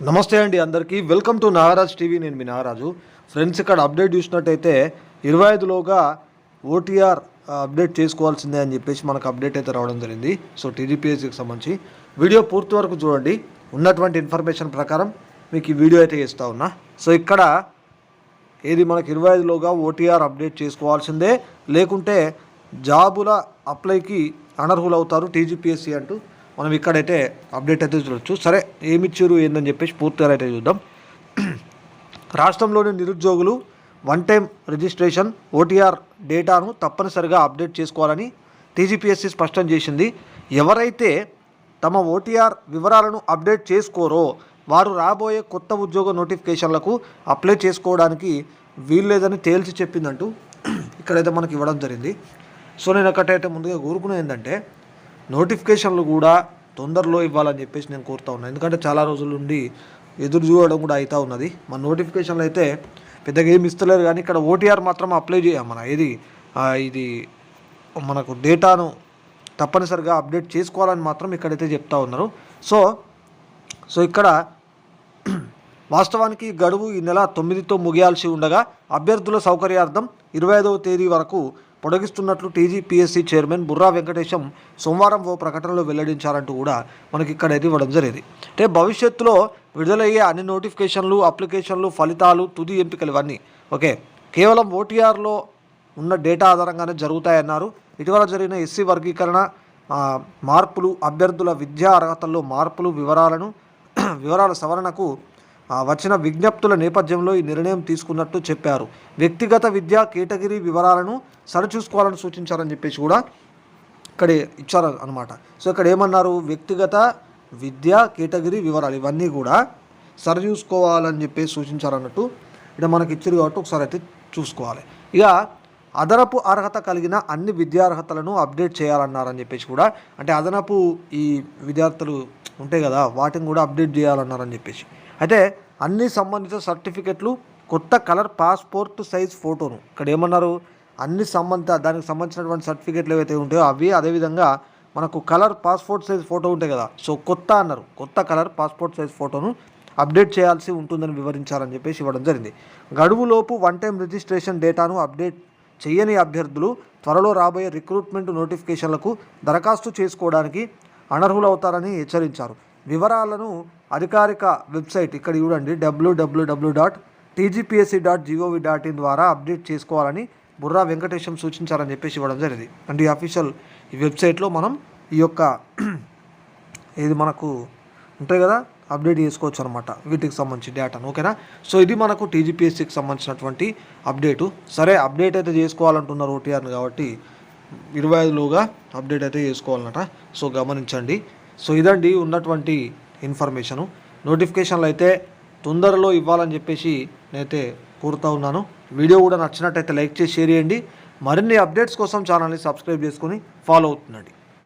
నమస్తే అండి అందరికీ వెల్కమ్ టు నాగరాజ్ టీవీ. నేను మీ నాగరాజు. ఫ్రెండ్స్, ఇక్కడ అప్డేట్ చూసినట్టయితే 25లోగా ఓటీఆర్ అప్డేట్ చేసుకోవాల్సిందే అని చెప్పేసి మనకు అప్డేట్ అయితే రావడం జరిగింది. సో టీజీపీఎస్సీకి సంబంధించి వీడియో పూర్తి వరకు చూడండి. ఉన్నటువంటి ఇన్ఫర్మేషన్ ప్రకారం మీకు ఈ వీడియో అయితే ఇస్తూ ఉన్నా. సో ఇక్కడ ఏది మనకు 25లోగా ఓటీఆర్ అప్డేట్ చేసుకోవాల్సిందే, లేకుంటే జాబుల అప్లైకి అనర్హులవుతారు టీజీపీఎస్సీ అంటూ మనం ఇక్కడైతే అప్డేట్ అయితే చూడొచ్చు. సరే, ఏమిచ్చారు ఏందని చెప్పేసి పూర్తిగా అయితే చూద్దాం. రాష్ట్రంలోని నిరుద్యోగులు వన్ టైం రిజిస్ట్రేషన్ ఓటీఆర్ డేటాను తప్పనిసరిగా అప్డేట్ చేసుకోవాలని టీజీపీఎస్సీ స్పష్టం చేసింది. ఎవరైతే తమ ఓటీఆర్ వివరాలను అప్డేట్ చేసుకోరో వారు రాబోయే కొత్త ఉద్యోగ నోటిఫికేషన్లకు అప్లై చేసుకోవడానికి వీల్లేదని తేల్చి చెప్పిందంటూ ఇక్కడైతే మనకి ఇవ్వడం జరిగింది. సో నేను ఒకటైతే ముందుగా కోరుకునేది ఏంటంటే నోటిఫికేషన్లు కూడా తొందరలో ఇవ్వాలని చెప్పేసి నేను కోరుతా ఉన్నాను. ఎందుకంటే చాలా రోజుల నుండి ఎదురు చూడడం కూడా అవుతూ ఉన్నది. మన నోటిఫికేషన్లు అయితే పెద్దగా ఏమి ఇస్తలేరు, కానీ ఇక్కడ ఓటీఆర్ మాత్రం అప్లై మన ఇది మనకు డేటాను తప్పనిసరిగా అప్డేట్ చేసుకోవాలని మాత్రం ఇక్కడైతే చెప్తా ఉన్నారు. సో ఇక్కడ వాస్తవానికి గడువు ఈ నెల 9తో ముగియాల్సి ఉండగా అభ్యర్థుల సౌకర్యార్థం 25వ తేదీ వరకు పొడిగిస్తున్నట్లు టీజీపీఎస్సీ చైర్మన్ బుర్రా వెంకటేశం సోమవారం ఓ ప్రకటనలో వెల్లడించారంటూ కూడా మనకి ఇక్కడైతే ఇవ్వడం జరిగింది. అంటే భవిష్యత్తులో విడుదలయ్యే అన్ని నోటిఫికేషన్లు, అప్లికేషన్లు, ఫలితాలు, తుది ఎంపికలు ఇవన్నీ కేవలం ఓటీఆర్లో ఉన్న డేటా ఆధారంగానే జరుగుతాయన్నారు. ఇటీవల జరిగిన ఎస్సీ వర్గీకరణ మార్పులు, అభ్యర్థుల విద్యా అర్హతల్లో మార్పులు, వివరాల సవరణకు వచ్చిన విజ్ఞప్తుల నేపథ్యంలో ఈ నిర్ణయం తీసుకున్నట్టు చెప్పారు. వ్యక్తిగత విద్యా కేటగిరీ వివరాలను సరిచూసుకోవాలని సూచించారని చెప్పేసి కూడా ఇక్కడ ఇచ్చారు అనమాట. సో ఇక్కడ ఏమన్నారు, వ్యక్తిగత విద్యా కేటగిరీ వివరాలు ఇవన్నీ కూడా సరిచూసుకోవాలని చెప్పేసి సూచించారన్నట్టు ఇక్కడ మనకి ఇచ్చారు కాబట్టి ఒకసారి అయితే చూసుకోవాలి. ఇక అదనపు అర్హత కలిగిన అన్ని విద్యార్హతలను అప్డేట్ చేయాలన్నారని చెప్పేసి కూడా, అంటే అదనపు ఈ విద్యార్థులు ఉంటాయి కదా వాటిని కూడా అప్డేట్ చేయాలన్నారని చెప్పేసి. అయితే అన్ని సంబంధిత సర్టిఫికెట్లు, కొత్త కలర్ పాస్పోర్ట్ సైజ్ ఫోటోను ఇక్కడ ఏమన్నారు, అన్ని దానికి సంబంధించినటువంటి సర్టిఫికెట్లు ఏవైతే ఉంటాయో అవి, అదేవిధంగా మనకు కలర్ పాస్పోర్ట్ సైజ్ ఫోటో ఉంటాయి కదా, సో కొత్త కలర్ పాస్పోర్ట్ సైజ్ ఫోటోను అప్డేట్ చేయాల్సి ఉంటుందని వివరించాలని చెప్పేసి ఇవ్వడం జరిగింది. గడువులోపు వన్ టైం రిజిస్ట్రేషన్ డేటాను అప్డేట్ చేయని అభ్యర్థులు త్వరలో రాబోయే రిక్రూట్మెంట్ నోటిఫికేషన్లకు దరఖాస్తు చేసుకోవడానికి అనర్హులవుతారని హెచ్చరించారు. వివరాలను అధికారిక వెబ్సైట్ ఇక్కడ చూడండి www.tgpsc.gov.in ద్వారా అప్డేట్ చేసుకోవాలని బుర్రా వెంకటేశం సూచించారని చెప్పేసి ఇవ్వడం జరిగింది. అంటే ఈ అఫీషియల్ ఈ వెబ్సైట్లో మనం ఈ యొక్క ఇది మనకు ఉంటాయి కదా అప్డేట్ చేసుకోవచ్చు అనమాట వీటికి సంబంధించి డేటాను. ఓకేనా? సో ఇది మనకు టీజీపీఎస్సీకి సంబంధించినటువంటి అప్డేటు. సరే, అప్డేట్ అయితే చేసుకోవాలంటున్నారు ఓటీఆర్ని కాబట్టి 25లోగా అప్డేట్ అయితే చేసుకోవాలన్నట. సో గమనించండి. సో ఇదండి ఉన్నటువంటి ఇన్ఫర్మేషను. నోటిఫికేషన్లు అయితే తొందరలో ఇవ్వాలని చెప్పేసి నేనైతే కోరుతూ ఉన్నాను. వీడియో కూడా నచ్చినట్టయితే లైక్ చేసి షేర్ చేయండి. మరిన్ని అప్డేట్స్ కోసం ఛానల్ని సబ్స్క్రైబ్ చేసుకొని ఫాలో అవుతుండండి.